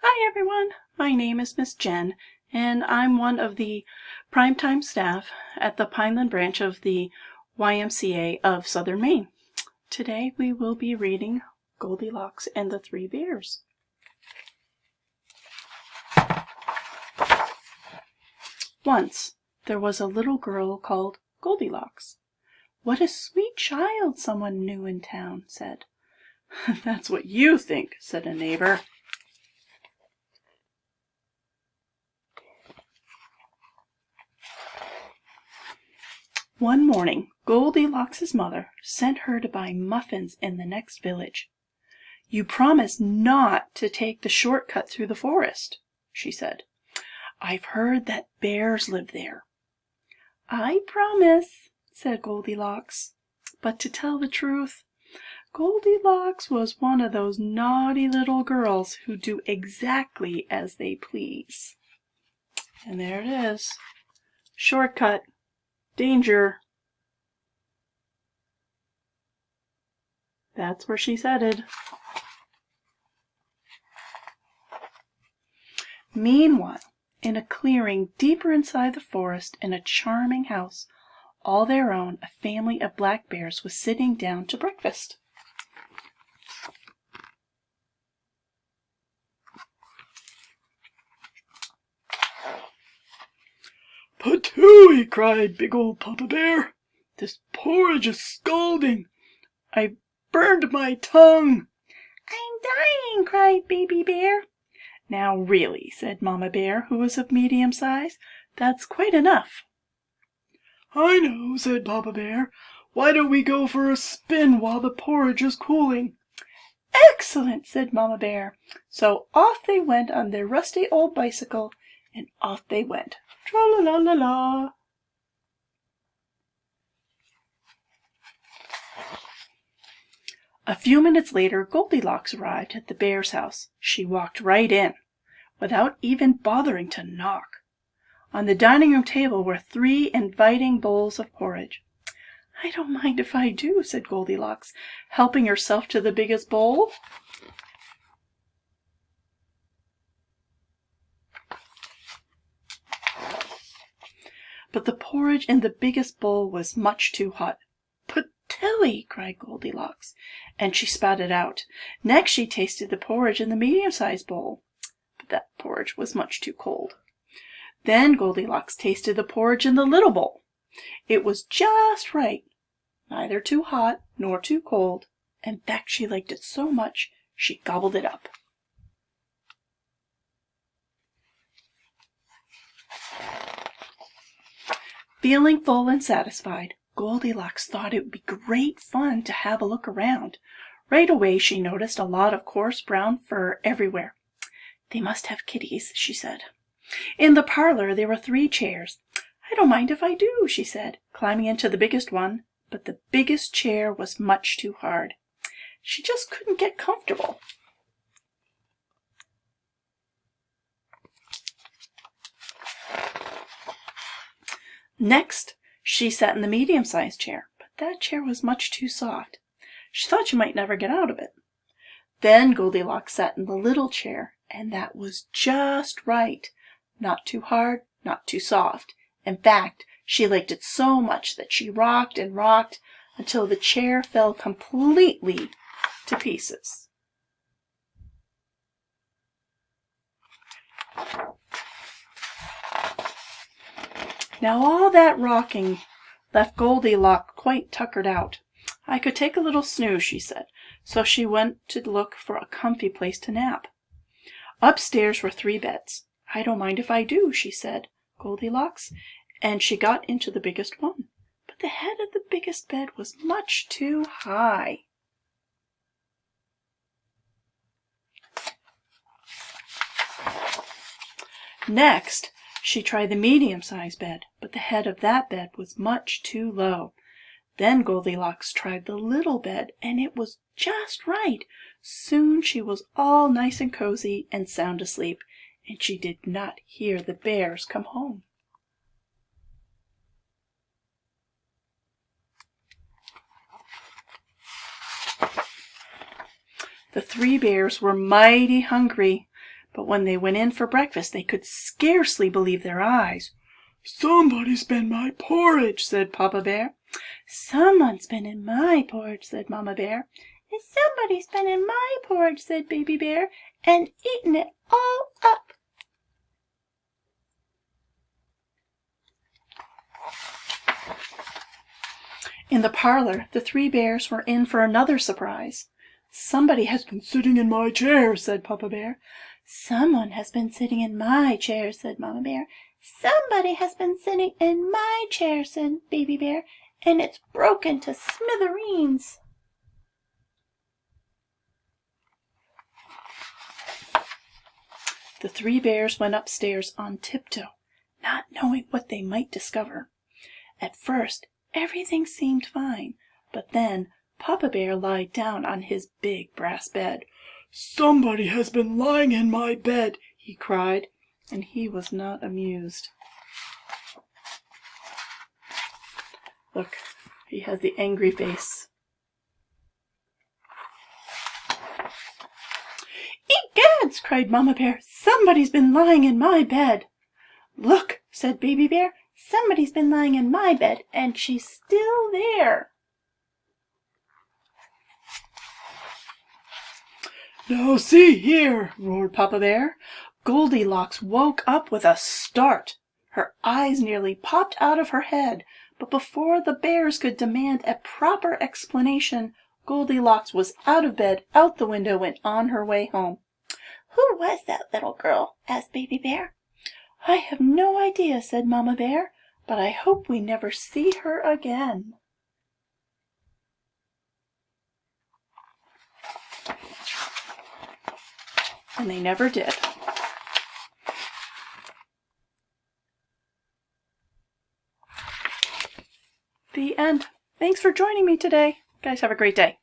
Hi everyone, my name is Miss Jen, and I'm one of the primetime staff at the Pineland branch of the YMCA of Southern Maine. Today we will be reading Goldilocks and the Three Bears. Once there was a little girl called Goldilocks. "What a sweet child," someone new in town said. "That's what you think," said a neighbor. One morning, Goldilocks' mother sent her to buy muffins in the next village. "You promised not to take the short cut through the forest," she said. "I've heard that bears live there." "I promise," said Goldilocks. But to tell the truth, Goldilocks was one of those naughty little girls who do exactly as they please. And there it is. Shortcut. Danger. That's where she's headed. Meanwhile, in a clearing deeper inside the forest, in a charming house, all their own, a family of black bears was sitting down to breakfast. "Patooey!" cried big old Papa Bear. "This porridge is scalding. I've burned my tongue." "I'm dying!" cried Baby Bear. "Now really," said Mama Bear, who was of medium size, "that's quite enough." "I know," said Papa Bear. "Why don't we go for a spin while the porridge is cooling?" "Excellent!" said Mama Bear. So off they went on their rusty old bicycle, and off they went. Tra-la-la-la-la! A few minutes later, Goldilocks arrived at the bear's house. She walked right in, without even bothering to knock. On the dining room table were 3 inviting bowls of porridge. "I don't mind if I do," said Goldilocks, helping herself to the biggest bowl. But the porridge in the biggest bowl was much too hot. "Patooey!" cried Goldilocks, and she spat it out. Next she tasted the porridge in the medium-sized bowl, but that porridge was much too cold. Then Goldilocks tasted the porridge in the little bowl. It was just right, neither too hot nor too cold. In fact, she liked it so much she gobbled it up. Feeling full and satisfied, Goldilocks thought it would be great fun to have a look around. Right away she noticed a lot of coarse brown fur everywhere. "They must have kitties," she said. In the parlor there were 3 chairs. "I don't mind if I do," she said, climbing into the biggest one, but the biggest chair was much too hard. She just couldn't get comfortable. Next, she sat in the medium-sized chair, but that chair was much too soft. She thought she might never get out of it. Then Goldilocks sat in the little chair, and that was just right. Not too hard, not too soft. In fact, she liked it so much that she rocked and rocked until the chair fell completely to pieces. Now all that rocking left Goldilocks quite tuckered out. "I could take a little snooze," she said, so she went to look for a comfy place to nap. Upstairs were 3 beds. "I don't mind if I do," she said, Goldilocks, and she got into the biggest one. But the head of the biggest bed was much too high. Next, she tried the medium-sized bed, but the head of that bed was much too low. Then Goldilocks tried the little bed, and it was just right. Soon she was all nice and cozy and sound asleep, and she did not hear the bears come home. The 3 bears were mighty hungry, But when they went in for breakfast, they could scarcely believe their eyes. "Somebody's been my porridge," said Papa Bear. "Someone's been in my porridge," said Mama Bear. "And somebody's been in my porridge," said Baby Bear, "and eaten it all up." In the parlor, the three bears were in for another surprise. "Somebody has been sitting in my chair," said Papa Bear. "Someone has been sitting in my chair," said Mama Bear. "Somebody has been sitting in my chair," said Baby Bear, "and it's broken to smithereens." The three bears went upstairs on tiptoe, not knowing what they might discover. At first, everything seemed fine, but then Papa Bear lied down on his big brass bed. "Somebody has been lying in my bed," he cried, and he was not amused. Look, he has the angry face. "Egads!" cried Mama Bear. "Somebody's been lying in my bed." "Look," said Baby Bear. "Somebody's been lying in my bed, and she's still there." "Now see here," roared Papa Bear. Goldilocks woke up with a start. Her eyes nearly popped out of her head, but before the bears could demand a proper explanation, Goldilocks was out of bed, out the window, and on her way home. "Who was that little girl?" asked Baby Bear. "I have no idea," said Mama Bear, "but I hope we never see her again." And they never did. The end. Thanks for joining me today. Guys, have a great day.